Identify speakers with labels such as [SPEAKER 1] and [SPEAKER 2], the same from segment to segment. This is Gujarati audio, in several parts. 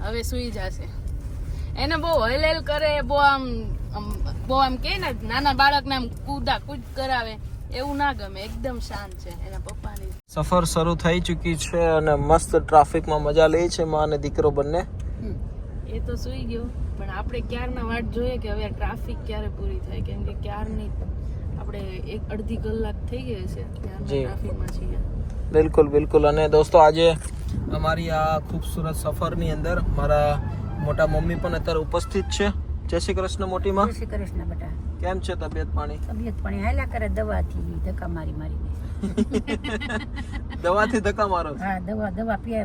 [SPEAKER 1] હવે સુઈ જશે. એને બહુ હલેલ કરે, બહુ આમ કે ને નાના બાળકને આમ કૂદ કરાવે એવું ના ગમે. એકદમ શાંત છે એના પપ્પાની.
[SPEAKER 2] સફર શરૂ થઈ ચૂકી છે અને મસ્ત ટ્રાફિકમાં મજા લે છે માં અને દીકરો બંને.
[SPEAKER 1] એ તો સુઈ ગયો, પણ આપણે ક્યારના વાટ જોઈએ કે હવે ટ્રાફિક ક્યારે પૂરી થાય, કેમ કે ક્યારની આપણે અડધી કલાક થઈ ગઈ છે ટ્રાફિકમાં છીએ.
[SPEAKER 2] બિલકુલ બિલકુલ. અને દોસ્તો આજે અમારી આ ખૂબસૂરત સફરની અંદર મારા મોટા મમ્મી પણ અત્યારે ઉપસ્થિત છે. જય શ્રી કૃષ્ણ મોટી માં.
[SPEAKER 3] જય શ્રી કૃષ્ણ બેટા.
[SPEAKER 2] કેમ છે તબિયત પાણી?
[SPEAKER 3] તબિયત પાણી હાલ્યા કરે, દવાથી ધક્કા મારી
[SPEAKER 2] દવાથી ધક્કા મારો?
[SPEAKER 3] હા, દવા પી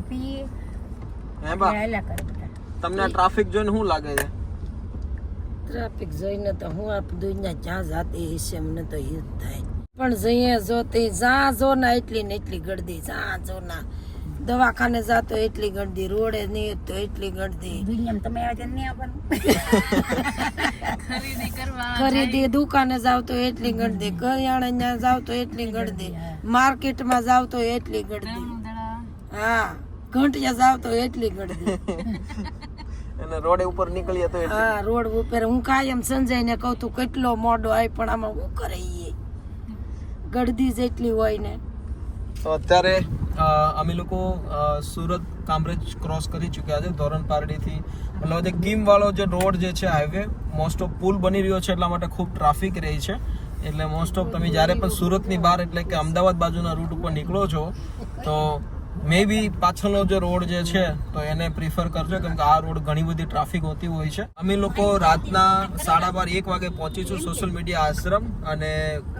[SPEAKER 2] હે બા
[SPEAKER 3] હાલ્યા કરે બેટા.
[SPEAKER 2] તમને આ ટ્રાફિક જોઈને શું લાગે છે?
[SPEAKER 3] ટ્રાફિક જોઈને તો હું આ દુનિયા જ્યાં જાતી હશે મને તો એ જ થાય. પણ જઈએ જોતી જ્યાં જો ના એટલી ને એટલી ગળદી, જ્યાં જો ના દવાખાને જાતો એટલી ગળદી, રોડે નહીં તો એટલી ગળદી. દુનિયામાં તમે આવ્યા નહીં આવવાનું.
[SPEAKER 1] ખરીદી કરવા
[SPEAKER 3] ખરીદી દુકાને જાવ તો એટલી ગળદી, કરિયાણા જાવ તો એટલી ગળદી, માર્કેટમાં જાવ તો એટલી ગળદી, હા ઘંટિયા જાવ તો એટલી ગળદી.
[SPEAKER 2] અને રોડ ઉપર નીકળીએ તો
[SPEAKER 3] હા, રોડ ઉપર હું કાયમ સંજય ને કહું તું કેટલો મોડો આવી, પણ આમાં શું કરે એ ગળદી જેટલી હોય ને.
[SPEAKER 2] તો અત્યારે અમે લોકો સુરત કામરેજ ક્રોસ કરી ચૂક્યા છે ધોરણ પારડીથી. મતલબ જે ગીમ વાળો જે રોડ જે છે હાઈવે મોસ્ટ ઓફ પુલ બની રહ્યો છે એટલા માટે ખૂબ ટ્રાફિક રહી છે. એટલે મોસ્ટ ઓફ તમે જ્યારે પણ સુરતની બહાર એટલે કે અમદાવાદ બાજુના રૂટ ઉપર નીકળો છો તો મે બી પાછળનો જે રોડ જે છે તો એને પ્રિફર કરજો, કેમ કે આ રોડ ઘણી બધી ટ્રાફિક હોતી હોય છે. અમે લોકો રાતના 12:30 1 વાગે પહોંચીશું સોશિયલ મીડિયા આશ્રમ. અને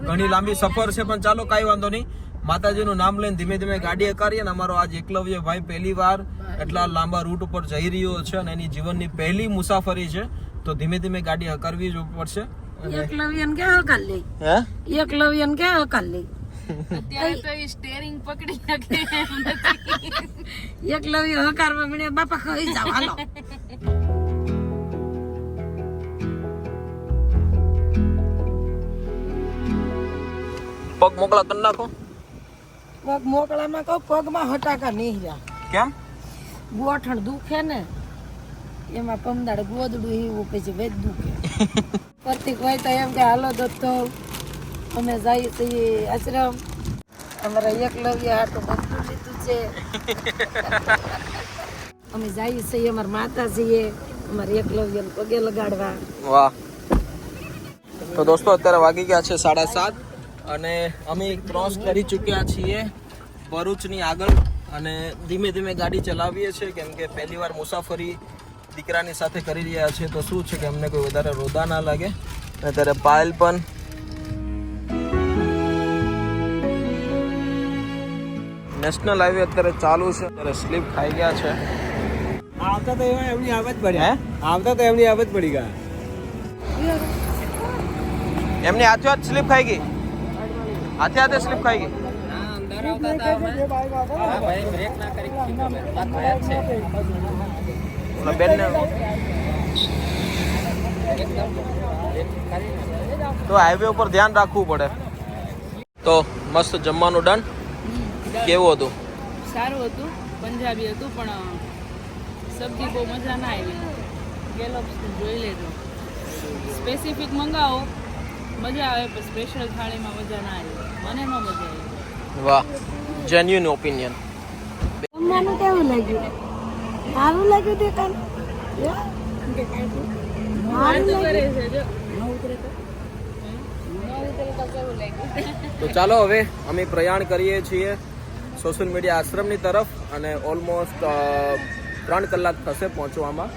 [SPEAKER 2] ઘણી લાંબી સફર છે પણ ચાલો કાંઈ વાંધો નહીં, માતાજીનું નામ લઈને ધીમે ધીમે ગાડી હકારીએ. અને અમારો આજ એકલવ્ય ભાઈ પહેલી વાર એટલા લાંબા રૂટ ઉપર જઈ રહ્યો છે અને એની જીવનની પહેલી મુસાફરી છે, તો ધીમે ધીમે ગાડી હકારવી જ પડશે.
[SPEAKER 3] એકલવ્યન કે હકાલ લે,
[SPEAKER 2] હે
[SPEAKER 3] એકલવ્યન કે હકાલ લે,
[SPEAKER 1] અત્યારે તો એ સ્ટેરિંગ પકડી શકે એમ નથી.
[SPEAKER 3] એકલવ્ય હકારમાં મને બાપા ખાઈ જાવ હાલો.
[SPEAKER 2] પગ મોકળા કરી નાખો.
[SPEAKER 3] પગ મોકળામાં કહું પગમાં હટાકા નહીં રહ્યા.
[SPEAKER 2] કેમ?
[SPEAKER 3] ગોઠણ દુખે ને એમાં પમદાડ ગોદડું એવું પછી વેદ દુખે. પ્રતિક હોય તો એમ કે હાલો દોસ્તો અમે જઈએ છીએ આશ્રમ, અમારા એકલવ્ય હાટું બધું લીધું છે. અમે જઈએ છીએ અમારા માતાજીએ અમારા એકલવ્યને પગે લગાડવા.
[SPEAKER 2] વાહ. તો દોસ્તો અત્યારે વાગી ગયા છે 7:30 અને અમે ક્રોસ કરી ચૂક્યા છીએ ભરૂચની આગળ. અને ધીમે ધીમે ગાડી ચલાવીએ છીએ કેમ કે પહેલી વાર મુસાફરી દીકરાની સાથે કરી રહ્યા છે, તો શું છે કે અમને કોઈ વધારે રોદા ના લાગે. અત્યારે પાયલ પણ નેશનલ હાઈવે અત્યારે ચાલુ છે, અત્યારે સ્લીપ ખાઈ ગયા છે.
[SPEAKER 4] આવતા તો એમની આદત પડી, આવતા તો એમની આદત પડી ગયા.
[SPEAKER 2] એમની હાથે હાથ સ્લીપ ખાઈ ગઈ, હાથે હાથે સ્લીપ ખાઈ ગઈ. તો હાઈવે ઉપર ધ્યાન રાખવું પડે. તો મસ્ત જમવાનું ડન. કેવું હતું?
[SPEAKER 1] સારું હતું, પંજાબી હતું, પણ સબ્જી બહુ મજા ના આવી. ગેલોપ્સ જોઈ લેજો, સ્પેસિફિક મંગાવો મજા આવે, પણ સ્પેશિયલ થાળીમાં મજા ના આવી. મને ન મજા આવી.
[SPEAKER 2] વાહ, જેન્યુઇન ઓપિનિયન.
[SPEAKER 3] જમવાનું કેવું લાગ્યું? સારું લાગ્યું દેખાન?
[SPEAKER 2] તો ચાલો હવે અમે પ્રયાણ કરીએ છીએ સોશિયલ મીડિયા આશ્રમની તરફ. અને ઓલમોસ્ટ 3 કલાક થશે પહોંચવામાં,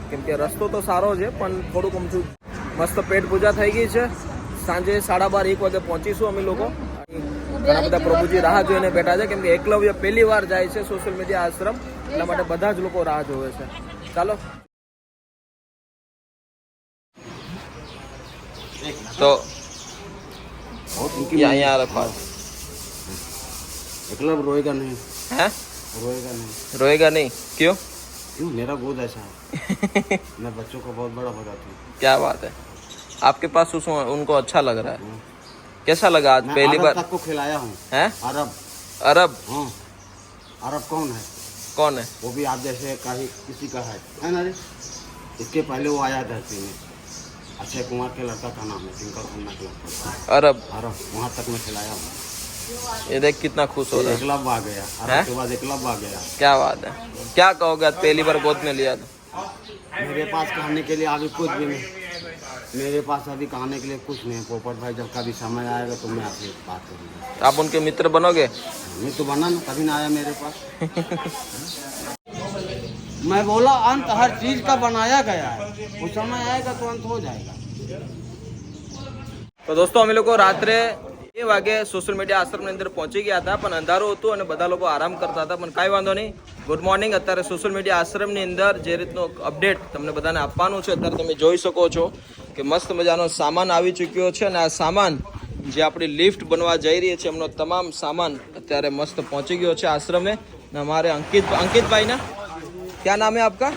[SPEAKER 2] કેમ કે રસ્તો તો સારો છે પણ થોડુંક અમથું મસ્ત પેટ પૂજા થઈ ગઈ છે. સાંજે 12:30 1 વાગે પહોંચીશું અમે લોકો. ઘણા બધા પ્રભુજી રાહ જોઈને બેઠા છે, કેમ કે એકલવ્ય પહેલી વાર જાય છે સોશિયલ મીડિયા આશ્રમ, એટલા માટે બધા જ લોકો રાહ જોવે છે. ચાલો તો यहाँ रखो.
[SPEAKER 4] एकलव रोएगा नहीं,
[SPEAKER 2] है?
[SPEAKER 4] रोएगा नहीं.
[SPEAKER 2] रोएगा नहीं? क्यों?
[SPEAKER 4] क्यों? मेरा गोद ऐसा है. मैं बच्चों को बहुत बड़ा बताती हूँ.
[SPEAKER 2] क्या बात है, आपके पास उनको अच्छा लग रहा है. कैसा लगा आज पहली बार?
[SPEAKER 4] तक को खिलाया हूँ.
[SPEAKER 2] हैं?
[SPEAKER 4] अरब.
[SPEAKER 2] अरब?
[SPEAKER 4] हाँ. अरब कौन है?
[SPEAKER 2] कौन है?
[SPEAKER 5] वो भी आप जैसे कहीं किसी का है ना रे। इसके पहले वो आया धरती में, अक्षय कुमार के लड़का का नाम है, ट्विंकल खन्ना का लड़का।
[SPEAKER 2] अरब,
[SPEAKER 5] वहाँ तक मैं खिलाया हूँ।
[SPEAKER 2] ये देख कितना खुश हो रहा है।
[SPEAKER 5] एकलब आ गया, अरब के बाद एकलब आ गया।
[SPEAKER 2] क्या बात है, क्या कहोगे आज पहली बार गोद में लिया तो?
[SPEAKER 5] मेरे पास कहने के लिए अभी कुछ भी नहीं, मेरे पास अभी कहने के लिए कुछ नहीं है। पोपट भाई जब कभी समय आएगा तो मैं आपसे बात करूँगा।
[SPEAKER 2] आप उनके मित्र बनोगे?
[SPEAKER 5] मैं तो बना ना, कभी ना आया मेरे पास। मैं बोला अंत हर चीज का बनाया गया है, वो समय आएगा तो अंत हो जाएगा।
[SPEAKER 2] તો દોસ્તો અમે લોકો રાત્રે 2 વાગે સોશિયલ મીડિયા આશ્રમની અંદર પહોંચી ગયા હતા, પણ અંધારું હતું અને બધા લોકો આરામ કરતા હતા, પણ કાંઈ વાંધો નહીં. Good morning. અત્યારે સોશિયલ મીડિયા આશ્રમની અંદર જે રીતનો અપડેટ તમને બધાને આપવાનું છે, અત્યારે તમે જોઈ શકો છો કે મસ્ત મજાનો સામાન આવી ચૂક્યો છે અને આ સામાન જે આપણી લિફ્ટ બનવા જઈ રહી છે એમનો તમામ સામાન અત્યારે મસ્ત પહોંચી ગયો છે આશ્રમે. ને અમારે અંકિતભાઈ ના क्या नाम है आपका?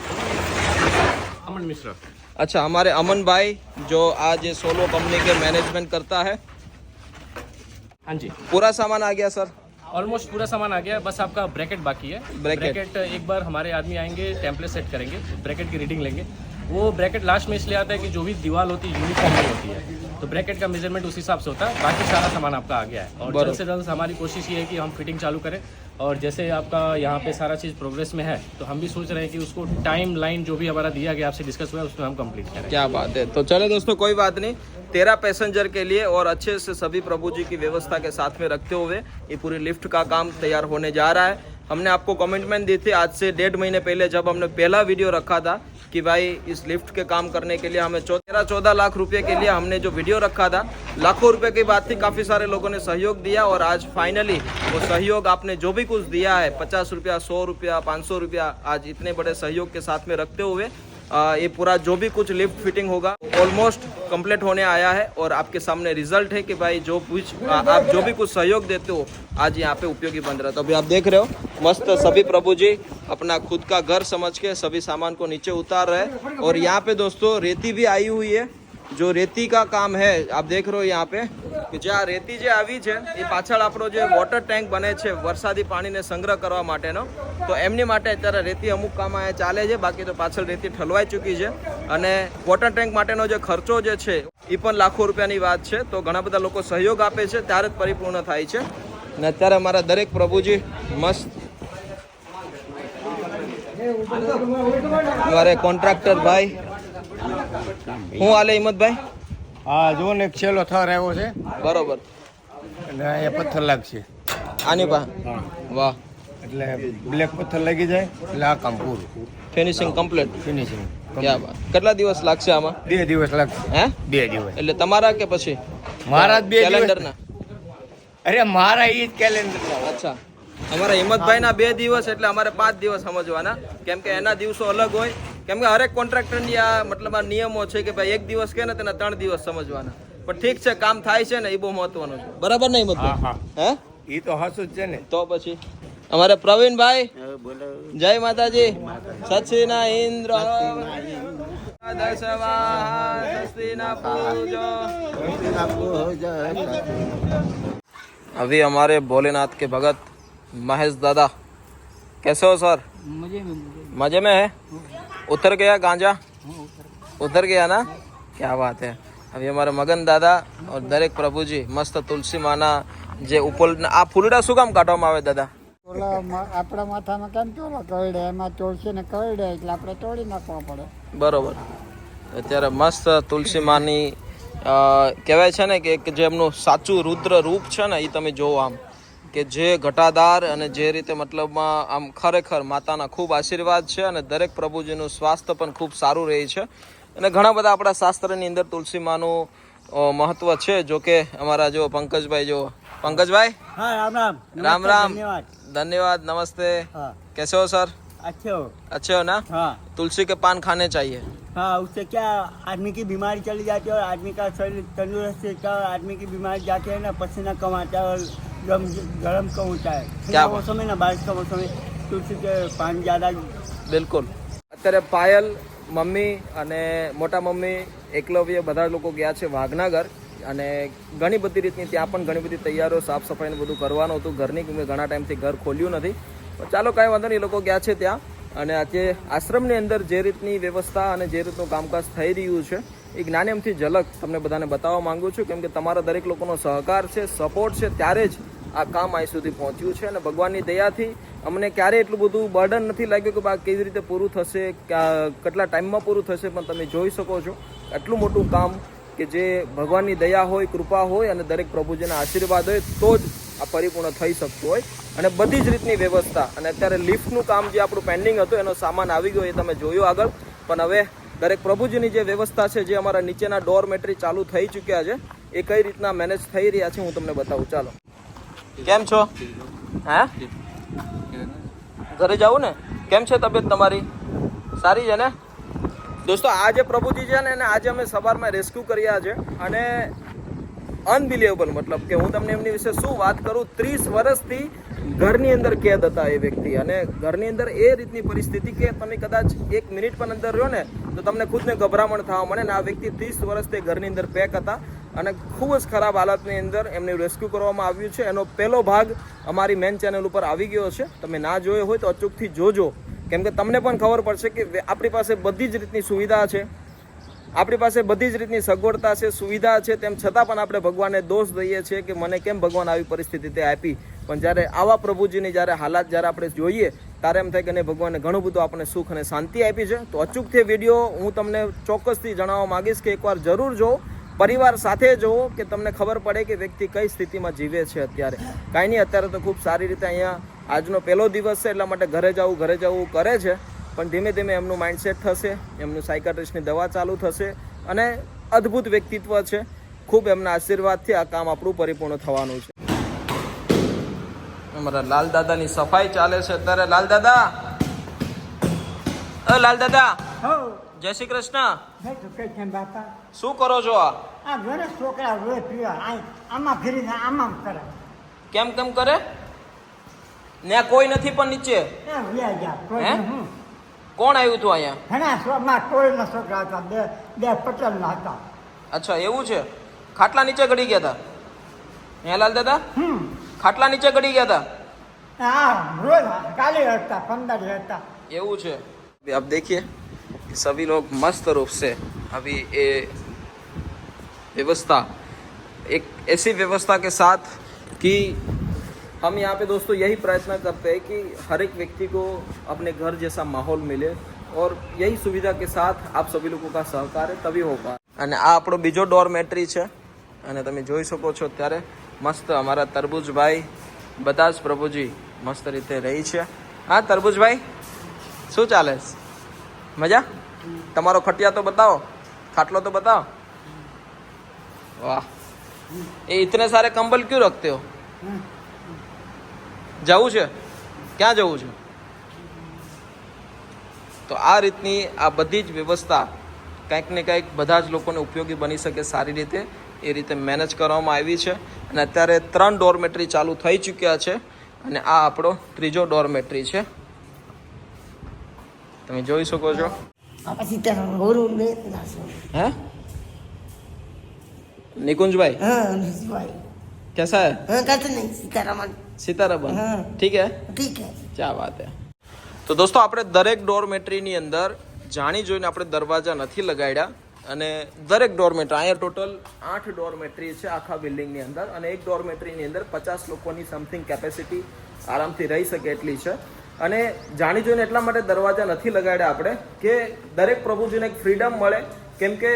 [SPEAKER 6] अमन मिश्रा।
[SPEAKER 2] अच्छा, हमारे अमन भाई जो आज ये सोलो कंपनी के मैनेजमेंट करता है।
[SPEAKER 6] हाँ जी,
[SPEAKER 2] पूरा सामान आ गया सर?
[SPEAKER 6] ऑलमोस्ट पूरा सामान आ गया, बस आपका ब्रैकेट बाकी है।
[SPEAKER 2] ब्रैकेट
[SPEAKER 6] एक बार हमारे आदमी आएंगे, टेम्पलेट सेट करेंगे, ब्रैकेट की रीडिंग लेंगे। वो ब्रैकेट लास्ट में इसलिए आता है कि जो भी दीवार होती है यूनिफॉर्म नहीं होती है, तो ब्रैकेट का मेजरमेंट उस हिसाब से होता है। बाकी सारा सामान आपका आ गया है और जल्द से जल्द हमारी कोशिश ये है कि हम फिटिंग चालू करें। और जैसे आपका यहाँ पे सारा चीज़ प्रोग्रेस में है, तो हम भी सोच रहे हैं कि उसको टाइम लाइन जो भी हमारा दिया गया आपसे डिस्कस हुआ है उसमें हम कंप्लीट करें।
[SPEAKER 2] क्या बात है। तो चले दोस्तों, कोई बात नहीं, 13 पैसेंजर के लिए और अच्छे से सभी प्रभु जी की व्यवस्था के साथ में रखते हुए ये पूरी लिफ्ट का काम तैयार होने जा रहा है। हमने आपको कमिटमेंट दी थी आज से 1.5 महीने पहले, जब हमने पहला वीडियो रखा था कि भाई इस लिफ्ट के काम करने के लिए हमें 13-14 लाख रुपए के लिए हमने जो वीडियो रखा था, लाखों रुपए की बात थी। काफ़ी सारे लोगों ने सहयोग दिया और आज फाइनली वो सहयोग आपने जो भी कुछ दिया है, 50 रुपया, 100 रुपया, 500 रुपया, आज इतने बड़े सहयोग के साथ में रखते हुए ये पूरा जो भी कुछ लिफ्ट फिटिंग होगा ऑलमोस्ट कंप्लीट होने आया है और आपके सामने रिजल्ट है कि भाई जो कुछ आप जो भी कुछ सहयोग देते हो आज यहाँ पे उपयोगी बन रहा है। तो अभी आप देख रहे हो मस्त सभी प्रभु जी अपना खुद का घर समझ के सभी सामान को नीचे उतार रहे हैं। और यहाँ पे दोस्तों रेती भी आई हुई है, जो रेती का काम है आप देख रहे हो यहाँ पे કે જે આ રેતી જે આવી છે એ પાછળ આપણો જે વોટર ટેન્ક બને છે વરસાદી પાણીને સંગ્રહ કરવા માટેનો, તો એમની માટે અત્યારે રેતી અમુક કામ અહીંયા ચાલે છે, બાકી તો પાછળ રેતી ઠલવાઈ ચૂકી છે. અને વોટર ટેન્ક માટેનો જે ખર્ચો જે છે એ પણ લાખો રૂપિયાની વાત છે. તો ઘણા બધા લોકો સહયોગ આપે છે ત્યારે જ પરિપૂર્ણ થાય છે. અને અત્યારે અમારા દરેક પ્રભુજી મસ્ત અમારે કોન્ટ્રાક્ટર ભાઈ હું હાલે હિંમતભાઈ?
[SPEAKER 4] હા જો ને એક છેલ્લો થર આવ્યો છે
[SPEAKER 2] બરોબર,
[SPEAKER 4] અને અહીંયા પથ્થર લાગશે
[SPEAKER 2] આની પા વાહ,
[SPEAKER 4] એટલે બ્લેક પથ્થર લાગી જાય એટલે આ કામ પૂરું,
[SPEAKER 2] ફિનિશિંગ કમ્પ્લીટ.
[SPEAKER 4] ફિનિશિંગ.
[SPEAKER 2] ક્યાં બાત. કેટલા દિવસ લાગશે આમાં?
[SPEAKER 4] 2 દિવસ લાગશે.
[SPEAKER 2] હે
[SPEAKER 4] 2 દિવસ.
[SPEAKER 2] એટલે તમારા કે પછી
[SPEAKER 4] મારા જ 2 દિવસ.
[SPEAKER 2] કેલેન્ડરના?
[SPEAKER 4] અરે મારા ઈ જ કેલેન્ડર.
[SPEAKER 2] અચ્છા, અમારા હિંમતભાઈના 2 દિવસ એટલે અમારે 5 દિવસ સમજવાના, કેમ કે એના દિવસો અલગ હોય. કેમ કે હરેક કોન્ટ્રાક્ટરની આ મતલબ આ નિયમો છે કે ભાઈ 1 દિવસ કે ને તેના 3 દિવસ સમજવાના. પણ ઠીક છે, કામ થાય છે ને એ બહુ મહત્વનું છે. બરાબર ને હિંમતભાઈ? હે
[SPEAKER 4] ઈ તો હાસું જ છે ને.
[SPEAKER 2] તો પછી અમારે પ્રવીણભાઈ જય માતાજી. સચિના ઇન્દ્ર अभी हमारे भोलेनाथ के भगत महेश दादा कैसे हो सर? मजे में है? उतर गया गांजा? उतर गया ना, क्या बात है. अभी हमारे मगन दादा और दरेक प्रभु जी मस्त तुलसी माना જે ઉપર આ ફૂલડા શું કામ કાઢવામાં આવે દાદા?
[SPEAKER 7] આપણા માથામાં કેમ ચોલો કરડે એમાં ચોળશે ને કરડે એટલે આપણે તોડી નાખવા પડે.
[SPEAKER 2] બરોબર. અત્યારે મસ્ત તુલસી માની કહેવાય છે ને કે જે એમનું સાચું રુદ્ર રૂપ છે ને એ તમે જોવો આમ, કે જે ઘટાદાર અને જે રીતે મતલબમાં આમ ખરેખર માતાના ખૂબ આશીર્વાદ છે અને દરેક પ્રભુજીનું સ્વાસ્થ્ય પણ ખૂબ સારું રહે છે. અને ઘણા બધા આપણા શાસ્ત્રની અંદર તુલસી માનું મહત્વ છે. જો કે અમારા જો પંકજભાઈ, જો पंकज
[SPEAKER 7] हाँ राम राम.
[SPEAKER 2] राम राम.
[SPEAKER 7] धन्यवाद.
[SPEAKER 2] धन्यवाद. नमस्ते.
[SPEAKER 7] हाँ.
[SPEAKER 2] कैसे हो सर?
[SPEAKER 7] अच्छे हो?
[SPEAKER 2] अच्छे हो ना?
[SPEAKER 7] हाँ.
[SPEAKER 2] तुलसी के पान खाने चाहिए.
[SPEAKER 7] हाँ, उससे क्या आदमी की बीमारी चली जाती है और आदमी का शरीर तंदुरुस्त रहता है. आदमी की बीमारी जाती है ना, पसीना कम आता है और गर्म कम होता है.
[SPEAKER 2] क्या
[SPEAKER 7] मौसम है ना, बारिश का मौसम है, तुलसी के पान ज़्यादा.
[SPEAKER 2] બિલકુલ. અત્યારે પાયલ મમ્મી અને મોટા મમ્મી એકલવ્ય બધા લોકો ગયા છે વાઘનાગર, અને ઘણી બધી રીતની ત્યાં પણ ઘણી બધી તૈયારીઓ સાફ સફાઈને બધું કરવાનું હતું ઘરની, કેમ કે ઘણા ટાઈમથી ઘર ખોલ્યું નથી. ચાલો કાંઈ વાંધો નહીં, એ લોકો ગયા છે ત્યાં. અને આજે આશ્રમની અંદર જે રીતની વ્યવસ્થા અને જે રીતનું કામકાજ થઈ રહ્યું છે એ જ્ઞાનેમથી ઝલક તમને બધાને બતાવવા માંગુ છું, કેમ કે તમારા દરેક લોકોનો સહકાર છે, સપોર્ટ છે, ત્યારે જ આ કામ અહીં સુધી પહોંચ્યું છે. અને ભગવાનની દયાથી અમને ક્યારેય એટલું બધું બર્ડન નથી લાગ્યું કે આ કેવી રીતે પૂરું થશે, કેટલા ટાઈમમાં પૂરું થશે. પણ તમે જોઈ શકો છો આટલું મોટું કામ કે જે ભગવાનની દયા હોય, કૃપા હોય અને દરેક પ્રભુજીના આશીર્વાદ હોય તો જ આ પરિપૂર્ણ થઈ શકતું હોય. અને બધી જ રીતની વ્યવસ્થા. અને અત્યારે લિફ્ટનું કામ જે આપણું પેન્ડિંગ હતું એનો સામાન આવી ગયો, એ તમે જોયું આગળ. પણ હવે દરેક પ્રભુજીની જે વ્યવસ્થા છે, જે અમારા નીચેના ડોરમેટ્રી ચાલુ થઈ ચૂક્યા છે, એ કઈ રીતના મેનેજ થઈ રહ્યા છે હું તમને બતાવું. ચાલો, કેમ છો? હે, ઘરે જાવું ને? કેમ છે તબિયત તમારી? સારી છે ને? દોસ્તો, આ જે પ્રભુજી છે ને એને આજે અમે સવારમાં રેસ્ક્યુ કર્યા છે. અને અનબિલિવેબલ, મતલબ કે હું તમને એમની વિશે શું વાત કરું. 30 વર્ષથી ઘરની અંદર કેદ હતા એ વ્યક્તિ. અને ઘરની અંદર એ રીતની પરિસ્થિતિ કે તમે કદાચ 1 મિનિટ પણ અંદર રહ્યો ને તો તમને ખુદને ગભરામણ થવા મળે. ને આ વ્યક્તિ 30 વર્ષથી ઘરની અંદર પેક હતા અને ખૂબ જ ખરાબ હાલતની અંદર એમને રેસ્ક્યુ કરવામાં આવ્યું છે. એનો પહેલો ભાગ અમારી મેન ચેનલ ઉપર આવી ગયો છે. તમે ના જોયો હોય તો અચૂકથી જોજો, કેમ કે તમને પણ ખબર પડશે કે આપણી પાસે બધી જ રીતની સુવિધા છે, આપણી પાસે બધી જ રીતની સગવડતા છે, સુવિધા છે. તેમ છતાં પણ આપણે ભગવાનને દોષ દઈએ છીએ કે મને કેમ ભગવાન આવી પરિસ્થિતિ તે આપી. પણ જ્યારે આવા પ્રભુજીની જ્યારે હાલાત જ્યારે આપણે જોઈએ ત્યારે એમ થાય કે નહીં, ભગવાને ઘણું બધું આપણને સુખ અને શાંતિ આપી છે. તો અચૂકથી વિડીયો હું તમને ચોક્કસથી જણાવવા માંગીશ કે એકવાર જરૂર જો, પરિવાર સાથે જુઓ, કે તમને ખબર પડે કે વ્યક્તિ કઈ સ્થિતિમાં જીવે છે અત્યારે. કાંઈ નહીં, અત્યારે તો ખૂબ સારી રીતે અહીંયા આજનો પહેલો દિવસ છે એટલા માટે ઘરે જવું કરે છે. પણ ધીમે ધીમે એમનું માઇન્ડસેટ થશે, એમનું સાયકાટ્રિસ્ટની દવા ચાલુ થશે. અને અદ્ભુત વ્યક્તિત્વ છે, ખૂબ એમના આશીર્વાદથી આ કામ આપણું પરિપૂર્ણ થવાનું છે. અમારા લાલ દાદાની સફાઈ ચાલે છે અત્યારે. લાલ દાદા, લાલ દાદા, જય શ્રી કૃષ્ણ.
[SPEAKER 7] બાપા
[SPEAKER 2] શું કરો છો?
[SPEAKER 7] આ ઘરે છોકરા રોજ પીવા આમાં ફેરીને આમાં કરે.
[SPEAKER 2] કેમ કરે? ને કોઈ નથી પણ નીચે કોણ આવ્યું હતું અહીંયા?
[SPEAKER 7] ઘણા શોમાં ટોળના છોકરા હતા, બે પટેલના હતા.
[SPEAKER 2] અચ્છા, એવું છે. ખાટલા નીચે ગડી ગયા હતા? હે લાલ દાદા, ખાટલા નીચે ગડી ગયા હતા?
[SPEAKER 7] हाँ रोज काले हटता 15 हटता
[SPEAKER 2] એવું છે. आप देखिए सभी लोग मस्त रूप से अभी ये व्यवस्था एक ऐसी व्यवस्था के साथ कि हम यहाँ पे दोस्तों यही प्रयत्न करते हैं कि हर एक व्यक्ति को अपने घर जैसा माहौल मिले और यही सुविधा के साथ आप सभी लोगों का सहकार है तभी होगा. અને આ આપણો બીજો ડોરમેટ્રી છે અને તમે જોઈ શકો છો અત્યારે મસ્ત અમારા તરબૂજભાઈ બધા જ પ્રભુજી મસ્ત રીતે રહી છે. હા તરબૂજભાઈ, શું ચાલે? મજા? તમારો ખટિયા તો બતાવો, ખાટલો તો બતાવો. વાહ, એ इतने सारे कंबल क्यों रखते हो? જવું છે? ક્યાં જવું છે? તો આ રીતની આ બધી જ વ્યવસ્થા કંઈક ને કંઈક બધા જ લોકોને ઉપયોગી બની શકે સારી રીતે એ રીતે મેનેજ કરવામાં આવી છે. અને અત્યારે 3 ડોરમેટ્રી ચાલુ થઈ ચૂક્યા છે અને આ આપણો ત્રીજો ડોરમેટ્રી છે, તમે જોઈ શકો છો. હે निकुंज भाई कैसा है?
[SPEAKER 3] कैसे नहीं, सीतारामन.
[SPEAKER 2] सीतारामन ठीक है,
[SPEAKER 3] ठीक है,
[SPEAKER 2] क्या बात है. તો દોસ્તો આપણે દરેક ડોરમેટ્રીની અંદર જાણી જોઈને આપણે દરવાજા નથી લગાડ્યા અને દરેક ડોરમેટ્રી અહીંયા ટોટલ 8 ડોરમેટ્રી છે આખા બિલ્ડિંગની અંદર અને એક ડોરમેટ્રીની અંદર 50 લોકોની સમથિંગ કેપેસિટી આરામથી રહી શકે એટલી છે. અને જાણી જોઈને એટલા માટે દરવાજા નથી લગાડ્યા આપણે કે દરેક પ્રભુજીને એક ફ્રીડમ મળે, કેમ કે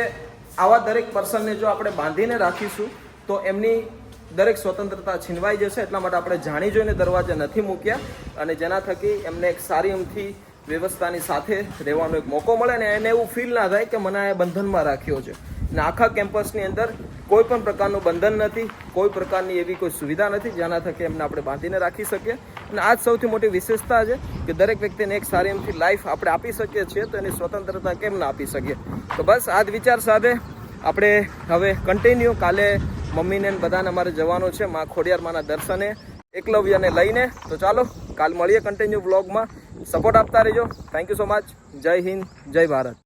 [SPEAKER 2] આવા દરેક પર્સનને જો આપણે બાંધીને રાખીશું તો એમની દરેક સ્વતંત્રતા છીનવાઈ જશે. એટલા માટે આપણે જાણી જોઈને દરવાજા નથી મૂક્યા અને જેના થકી એમને એક સારી એમથી વ્યવસ્થાની સાથે રહેવાનો એક મોકો મળે ને એને એવું ફીલ ના થાય કે મને આ બંધનમાં રાખ્યો છે. અને આખા કેમ્પસની અંદર કોઈ પણ પ્રકારનું બંધન નથી, કોઈ પ્રકારની એવી કોઈ સુવિધા નથી જેના થકી એમને આપણે બાંધીને રાખી શકીએ. અને આ જ સૌથી મોટી વિશેષતા છે કે દરેક વ્યક્તિને એક સારી એમથી લાઈફ આપણે આપી શકીએ છીએ, તો એની સ્વતંત્રતા કેમ ના આપી શકીએ. તો બસ આ જ વિચાર સાથે આપણે હવે કન્ટિન્યુ કાલે મમ્મીને બધાને અમારે જવાનું છે માં ખોડિયારમાંના દર્શને એકલવ્યને લઈને. તો ચાલો કાલ મળીએ કન્ટિન્યુ વ્લોગમાં. સપોર્ટ આપતા રહેજો. Thank you so much. જય હિન્દ, જય ભારત.